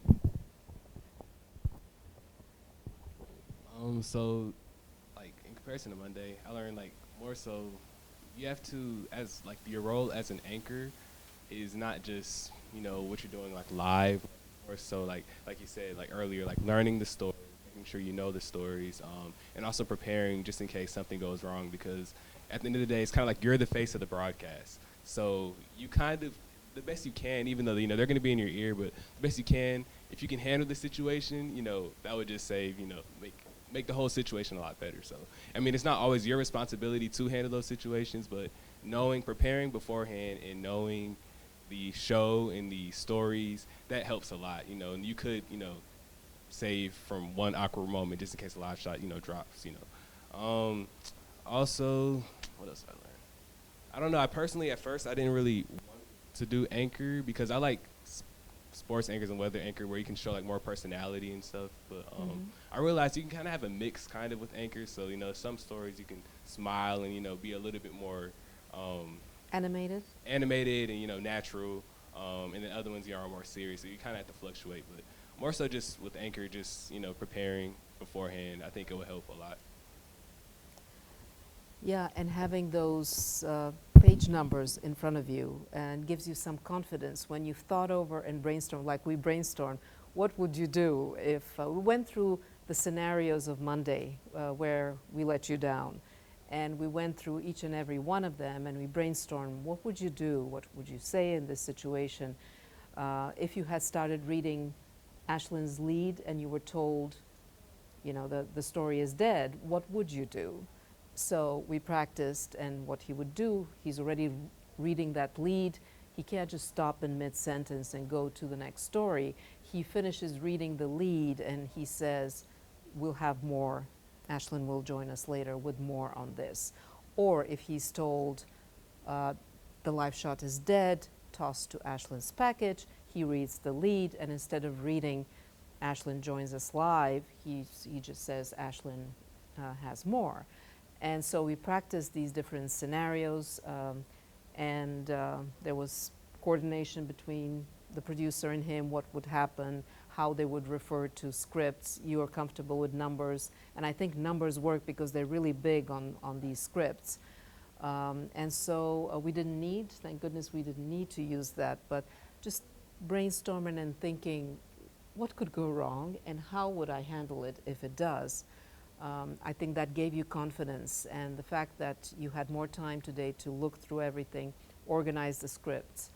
So, like in comparison to Monday, I learned like more so you have to, as like your role as an anchor is not just, you know, what you're doing like live, or so like you said like earlier, like learning the story, making sure you know the stories, and also preparing just in case something goes wrong, because at the end of the day it's kind of like you're the face of the broadcast, so you kind of the best you can, even though, you know, they're going to be in your ear, but the best you can, if you can handle the situation, you know, that would just save, you know, make the whole situation a lot better. So, I mean, it's not always your responsibility to handle those situations, but preparing beforehand and knowing the show and the stories, that helps a lot, you know, and you could, you know, save from one awkward moment just in case a live shot, you know, drops, you know. Also, what else did I learn? I don't know. I personally, at first, I didn't really want to do anchor because I like sports anchors and weather anchor where you can show like more personality and stuff, but I realized you can kind of have a mix kind of with anchors, so, you know, some stories you can smile and, you know, be a little bit more animated and, you know, natural, and then other ones you are more serious, so you kind of have to fluctuate, but more so just with anchor, just, you know, preparing beforehand, I think it will help a lot. Yeah, and having those page numbers in front of you and gives you some confidence when you've thought over and brainstormed, like we brainstormed, what would you do if we went through the scenarios of Monday where we let you down, and we went through each and every one of them and we brainstormed, what would you do, what would you say in this situation? If you had started reading Ashlyn's lead and you were told, you know, the story is dead, what would you do? So we practiced, and what he would do, he's already reading that lead. He can't just stop in mid-sentence and go to the next story. He finishes reading the lead and he says, we'll have more. Ashlyn will join us later with more on this. Or if he's told the live shot is dead, tossed to Ashlyn's package, he reads the lead, and instead of reading Ashlyn joins us live, he just says Ashlyn has more. And so we practiced these different scenarios, and there was coordination between the producer and him, what would happen, how they would refer to scripts. You are comfortable with numbers, and I think numbers work because they're really big on these scripts. And so we didn't need, thank goodness we didn't need to use that, but just brainstorming and thinking, what could go wrong and how would I handle it if it does? I think that gave you confidence, and the fact that you had more time today to look through everything, organize the scripts.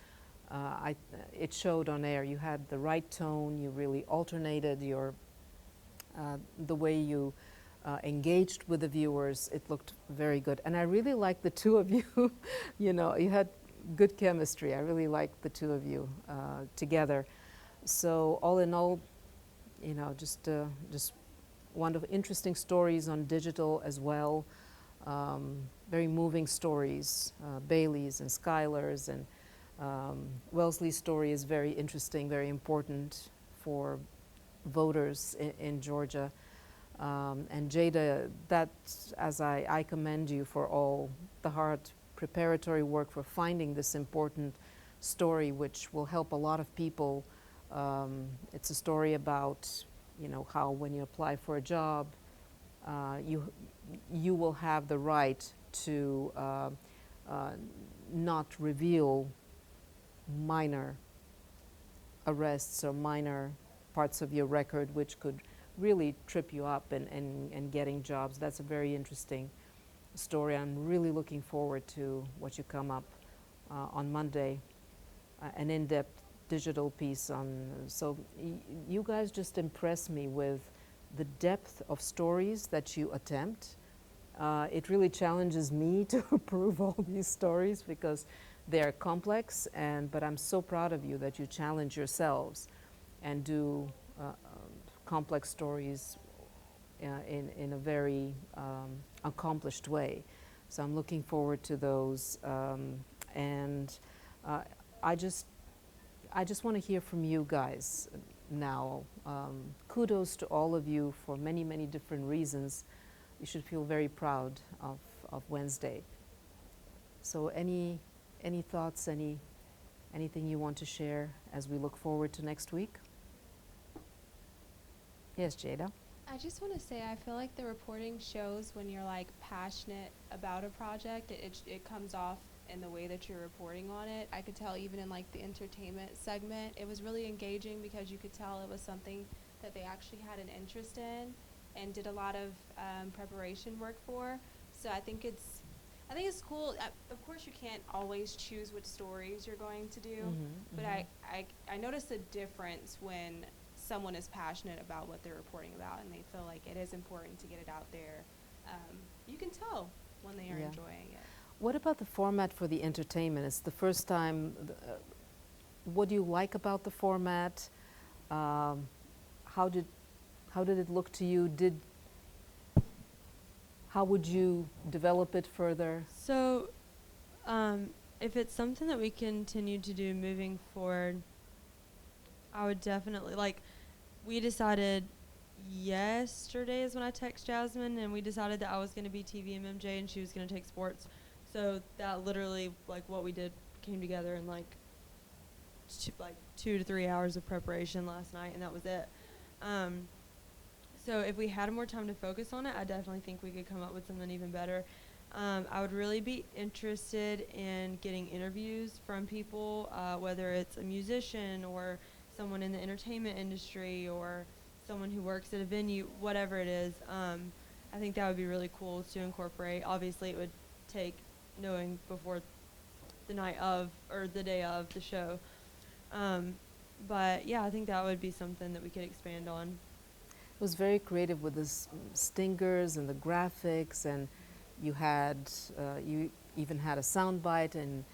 It showed on air. You had the right tone. You really alternated the way you engaged with the viewers. It looked very good, and I really liked the two of you. You know, you had good chemistry. I really liked the two of you together. So all in all, you know, just wonderful, interesting stories on digital as well. Very moving stories, Bailey's and Skylar's, and Wellesley's story is very interesting, very important for voters in Georgia. And Jada, that, as I commend you for all the hard preparatory work for finding this important story, which will help a lot of people. It's a story about, you know, how when you apply for a job, you will have the right to not reveal minor arrests or minor parts of your record, which could really trip you up in getting jobs. That's a very interesting story. I'm really looking forward to what you come up on Monday, an in-depth digital piece on. So you guys just impress me with the depth of stories that you attempt. It really challenges me to approve all these stories because they're complex, but I'm so proud of you that you challenge yourselves and do complex stories in a very accomplished way. So I'm looking forward to those. I just want to hear from you guys now. Kudos to all of you for many, many different reasons. You should feel very proud of Wednesday. So any thoughts, anything you want to share as we look forward to next week? Yes, Jada? I just want to say I feel like the reporting shows when you're like passionate about a project. It comes off in the way that you're reporting on it. I could tell even in like the entertainment segment, it was really engaging because you could tell it was something that they actually had an interest in and did a lot of preparation work for. So I think it's cool. Of course, you can't always choose which stories you're going to do, but I noticed a difference when someone is passionate about what they're reporting about and they feel like it is important to get it out there. You can tell when they are enjoying it. What about the format for the entertainment? It's the first time. What do you like about the format? How did it look to you? How would you develop it further? So, if it's something that we continue to do moving forward, I would definitely, like, we decided yesterday is when I texted Jasmine, and we decided that I was going to be TV MMJ and she was going to take sports. So that literally, like, what we did came together in, like 2 to 3 hours of preparation last night, and that was it. So if we had more time to focus on it, I definitely think we could come up with something even better. I would really be interested in getting interviews from people, whether it's a musician or someone in the entertainment industry or someone who works at a venue, whatever it is. I think that would be really cool to incorporate. Obviously, it would take knowing before the night of or the day of the show. But yeah, I think that would be something that we could expand on. It was very creative with the stingers and the graphics, and you even had a soundbite, and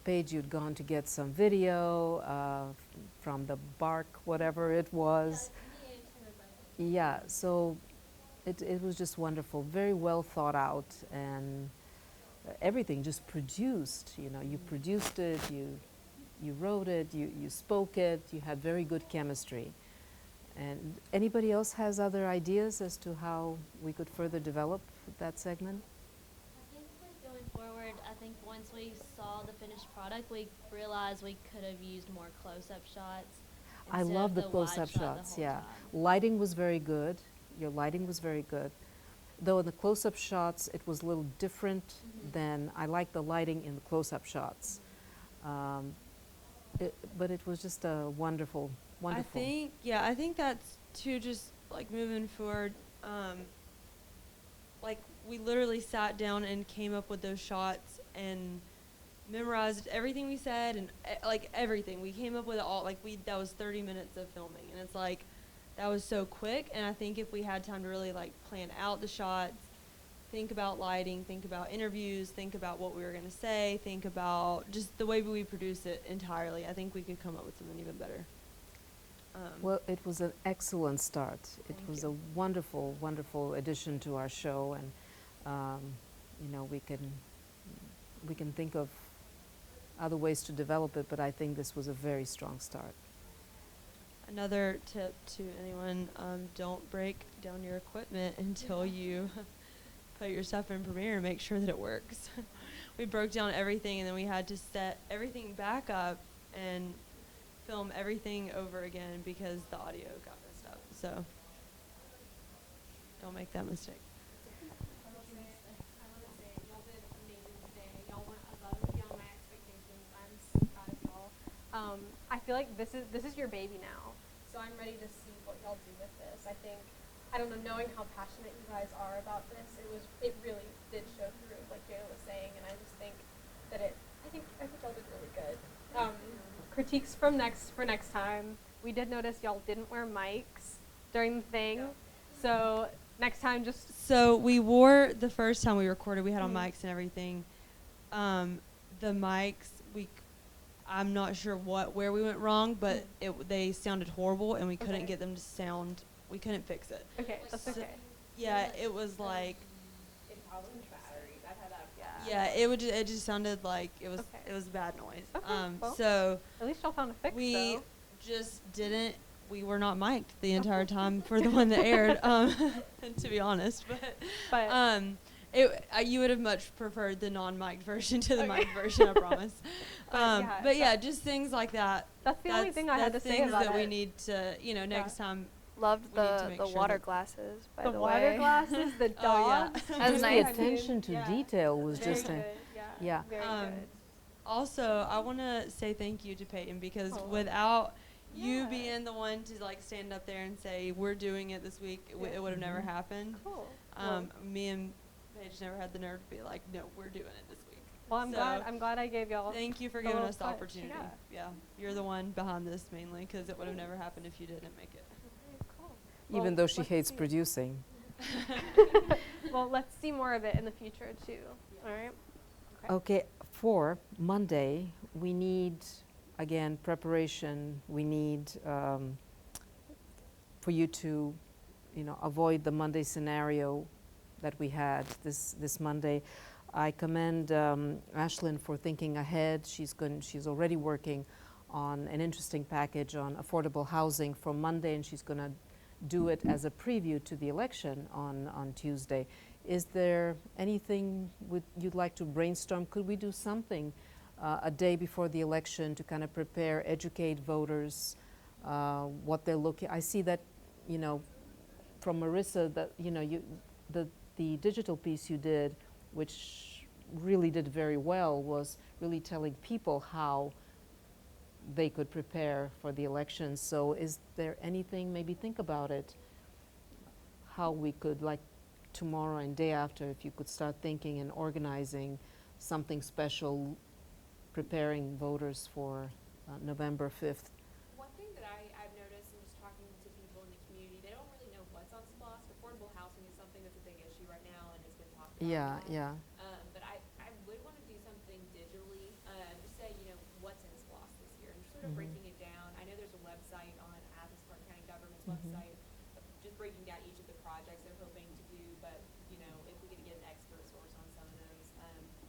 Paige, you'd gone to get some video from the bark, whatever it was. Yeah, so it was just wonderful, very well thought out, and everything just produced. You know, you produced it, you wrote it, you spoke it, you had very good chemistry. And anybody else has other ideas as to how we could further develop that segment? I think like going forward, I think once we saw the finished product, we realized we could have used more close-up shots. I love the close-up shots, yeah. Lighting was very good. Your lighting was very good. Though in the close-up shots, it was a little different than, I like the lighting in the close-up shots. But it was just a wonderful. I think that's too, just like moving forward. Like we literally sat down and came up with those shots and memorized everything we said and like everything. We came up with it all. Like that was 30 minutes of filming, and it's like that was so quick. And I think if we had time to really like plan out the shots, think about lighting, think about interviews, think about what we were going to say, think about just the way we produce it entirely, I think we could come up with something even better. Well, it was an excellent start. It was a wonderful, wonderful addition to our show, and you know, we can think of other ways to develop it, but I think this was a very strong start. Another tip to anyone, don't break down your equipment until you put your stuff in Premiere and make sure that it works. we broke down everything, and then we had to set everything back up and film everything over again because the audio got messed up. So don't make that mistake. I feel like this is your baby now, so I'm ready to see what y'all do with this. I don't know, knowing how passionate you guys are about this, it really did show through, like Jayla was saying, and I just think that I think y'all did really good. Critiques for next time. We did notice y'all didn't wear mics during the thing, so next time just. So we wore the first time we recorded. We had on mics and everything. The mics I'm not sure where we went wrong, but they sounded horrible, and we couldn't get them to sound. We couldn't fix it. Okay, that's okay. Yeah, it was like. It probably batteries. I've had that. Yeah, it just sounded like it was bad noise. Okay, well, so at least y'all found a fix. We just didn't. We were not mic'd the entire time for the one that aired. To be honest, but you would have much preferred the non-mic'd version to the mic'd version, I promise. But yeah, just things like that. That's the only thing I had to say about that it. we need to, next time. Loved the water glasses, by the way. The water glasses, the dogs. That was nice. The attention to detail was Very just good. yeah. Very good. Also, I want to say thank you to Peyton because without you being the one to like stand up there and say we're doing it this week, it would have never happened. Cool. Me and Paige never had the nerve to be like, no, we're doing it this week. Well, I'm glad I gave y'all. Thank you for giving us the opportunity. Yeah, you're the one behind this mainly because it would have never happened if you didn't make it. Cool. Even though she hates producing. Well, let's see more of it in the future too. All right. Okay, for Monday, we need, again, preparation. We need for you to, avoid the Monday scenario that we had this Monday. I commend Ashlyn for thinking ahead. She's already working on an interesting package on affordable housing for Monday, and she's going to do it as a preview to the election on Tuesday. Is there anything you'd like to brainstorm? Could we do something a day before the election to kind of prepare, educate voters, what they're looking? I see that, from Marissa, that the digital piece you did, which really did very well, was really telling people how they could prepare for the election. So is there anything, maybe think about it, how we could, like tomorrow and day after, if you could start thinking and organizing something special, preparing voters for November 5th. One thing that I've noticed in just talking to people in the community, they don't really know what's on SPLOST. Affordable housing is something that's a big issue right now and has been talked about. Yeah. But I would want to do something digitally, just say, what's in SPLOST this year, and just sort of breaking it down. I know there's a website on Athens Park County Government's website, just breaking down each of the projects they're hoping to do, but, if we could get an expert source on some of those,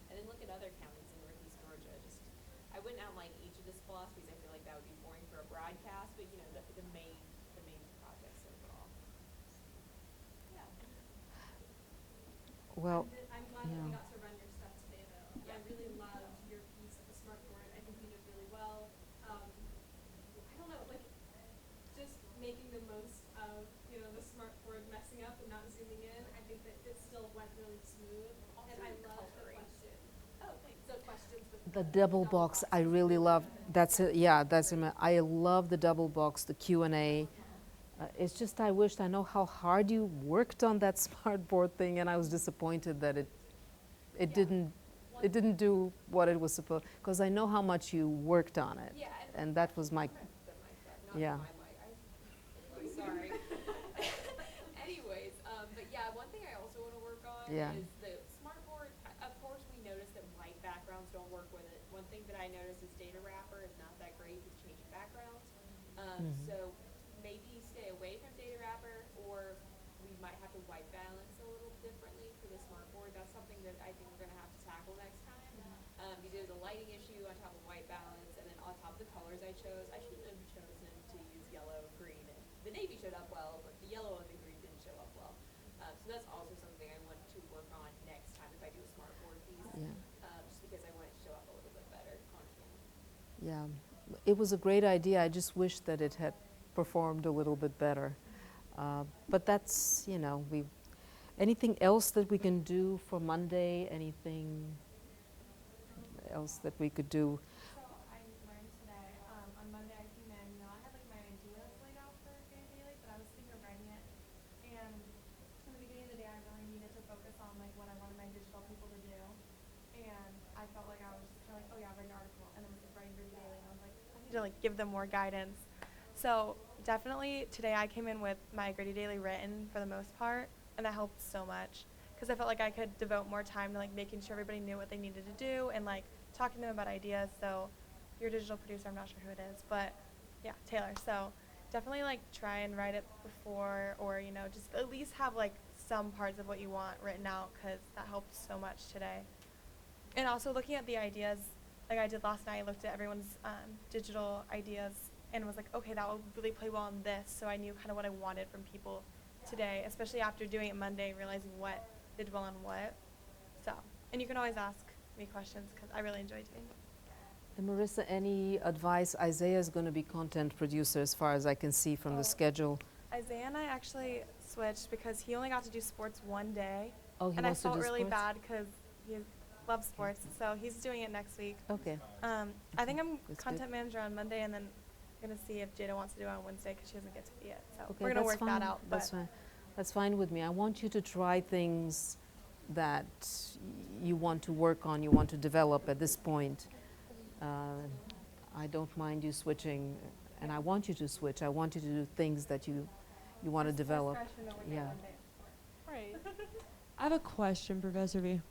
and then look at other counties in Northeast Georgia. I wouldn't outline each of the SPLOST because I feel like that would be boring for a broadcast, but, the main projects overall. Yeah. Well, I'm glad that we got to run your stuff today, though. I really loved your piece of the smart board. I think you did really well. I don't know, just making the most of, the smart board messing up and not zooming in. I think that it still went really smooth. And I love the questions. Oh, thanks. The questions with the double box, I really love. I love the double box, the Q&A. It's just I know how hard you worked on that smart board thing, and I was disappointed that it didn't do what it was supposed. Because I know how much you worked on it, and that was my. Yeah. Sorry. Anyways, but yeah, one thing I also want to work on is the smart board. Of course, we noticed that white backgrounds don't work with it. One thing that I noticed is data wrapper is not that great with changing backgrounds. So maybe stay away from data wrapper, or we might have to white balance a little differently for the smart board. That's something that I think we're going to have to tackle next time. Because there's a lighting issue on top of white balance, and then on top of the colors I chose, I shouldn't have chosen to use yellow, green, and the navy showed up well, but the yellow and the green didn't show up well. So that's also something I want to work on next time if I do a smart board piece. Just Yeah, it was a great idea. I just wish that it had performed a little bit better. But that's, you know, anything else that we can do for Monday? Anything else that we could do? So I learned today, on Monday I came in, I had like my ideas laid out for Grady Daily, but I was thinking of writing it. And in the beginning of the day, I really needed to focus on like what I wanted my digital people to do. And I felt like I was just kind of like, oh yeah, write an article. And then it was like writing Grady Daily, and I was like, I need to like give them more guidance. So definitely today I came in with my Grady Daily written for the most part, and that helped so much because I felt like I could devote more time to like making sure everybody knew what they needed to do and like talking to them about ideas. So your digital producer, I'm not sure who it is, but yeah, Taylor. So definitely like try and write it before, or you know, just at least have like some parts of what you want written out, because that helped so much today. And also looking at the ideas like I did last night, I looked at everyone's digital ideas and was like, okay, that will really play well on this. So I knew kind of what I wanted from people today, especially after doing it Monday, realizing what did well on what. So, and you can always ask me questions because I really enjoyed doing it. And Marissa, any advice? Isaiah is going to be content producer as far as I can see from the schedule. Isaiah and I actually switched because he only got to do sports one day. Oh, he and I wants to felt do really sports? bad because he loves sports. So he's doing it next week. Okay. I think I'm That's content good. manager on Monday, and then I'm going to see if Jada wants to do it on Wednesday because she doesn't get to be it. So Okay, we're going to that's work fine. that out. That's but fine. That's fine with me. I want you to try things that you want to work on, you want to develop at this point. I don't mind you switching, and I want you to switch. I want you to do things that you want to develop. Yeah. Right. I have a question, Professor V.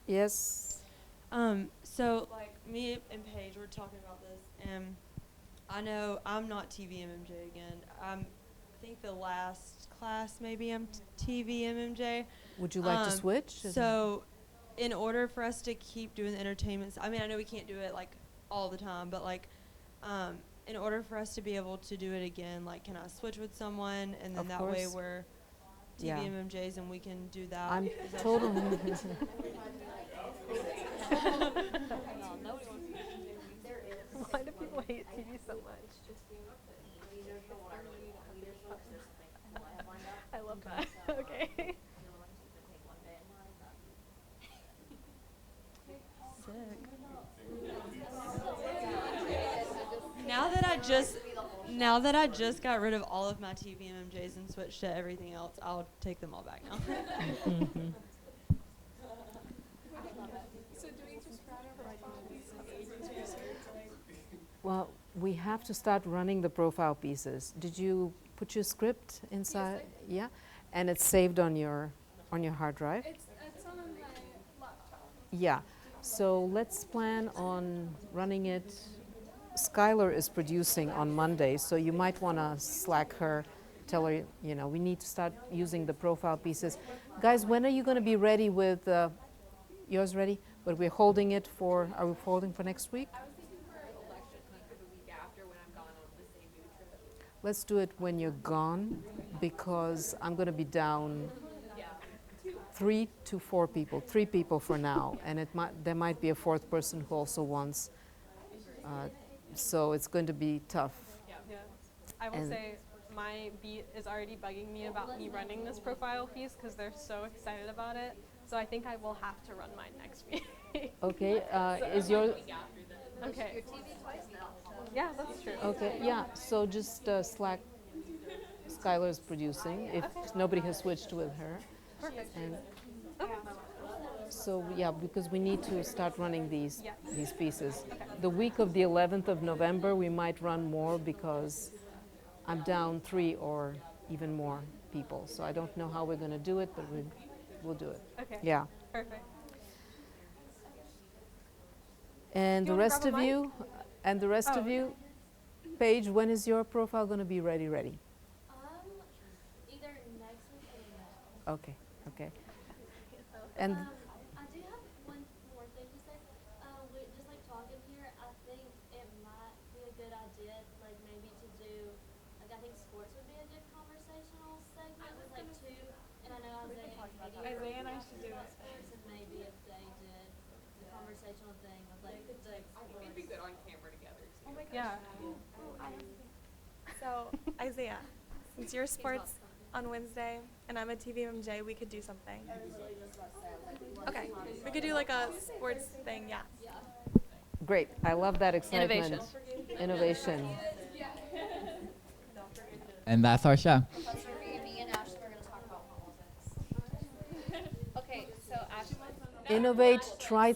Yes. So like me and Paige were talking about this, and I know I'm not TV MMJ again. I think the last class maybe I'm TV MMJ. Would you like to switch? So in order for us to keep doing the entertainments, I mean, I know we can't do it like all the time, but like in order for us to be able to do it again, like can I switch with someone, and then Of that way course. we're TV Yeah. MMJs and we can do that? I'm Is that totally. Why do people hate TV so much? I love that. Okay. Now that I just got rid of all of my TV MMJs and switched to everything else, I'll take them all back now. So do we just run over like Well, we have to start running the profile pieces. Did you put your script inside? Yeah, and it's saved on your hard drive. It's on my laptop. Yeah. So let's plan on running it. Skylar is producing on Monday, so you might want to Slack her, tell her, you know, we need to start using the profile pieces. Guys, when are you going to be ready with yours ready? But we're holding it for, are we holding for next week? I was thinking for election week or the week after when I'm gone on the same mood trip. Let's do it when you're gone, because I'm going to be down 3 to 4 people, 3 people for now, and there might be a 4th person who also wants. So it's going to be tough. Yeah. I will say my beat is already bugging me about me running this profile piece because they're so excited about it. So I think I will have to run mine next week. Okay, is your... Okay. Yeah, that's true. Okay, yeah, so just Slack, Skylar's producing, if nobody has switched with her. Perfect. And so, yeah, because we need to start running these pieces. The week of the 11th of November, we might run more because I'm down 3 or even more people. So I don't know how we're going to do it, but we'll do it. Okay. Yeah. Perfect. And You the wanna rest grab a of mic? you, Paige, when is your profile going to be ready? Either next week or next. Okay, okay. And I do have one more thing to say. Just like talking here, I think it might be a good idea, like maybe to do, like I think sports would be a good conversational segment with like 2, and I know Isaiah and I should do it. sports, and maybe if they did the conversational thing of like the We'd be good on camera together Yeah. So, Isaiah, since you're sports on Wednesday and I'm a TVMJ, we could do something. Okay, we could do like a sports thing, yeah. Great. I love that excitement. Innovation. Innovation. And that's our show. Professor V, me and Ashley are going to talk about politics. Okay, so Ashley. Innovate, try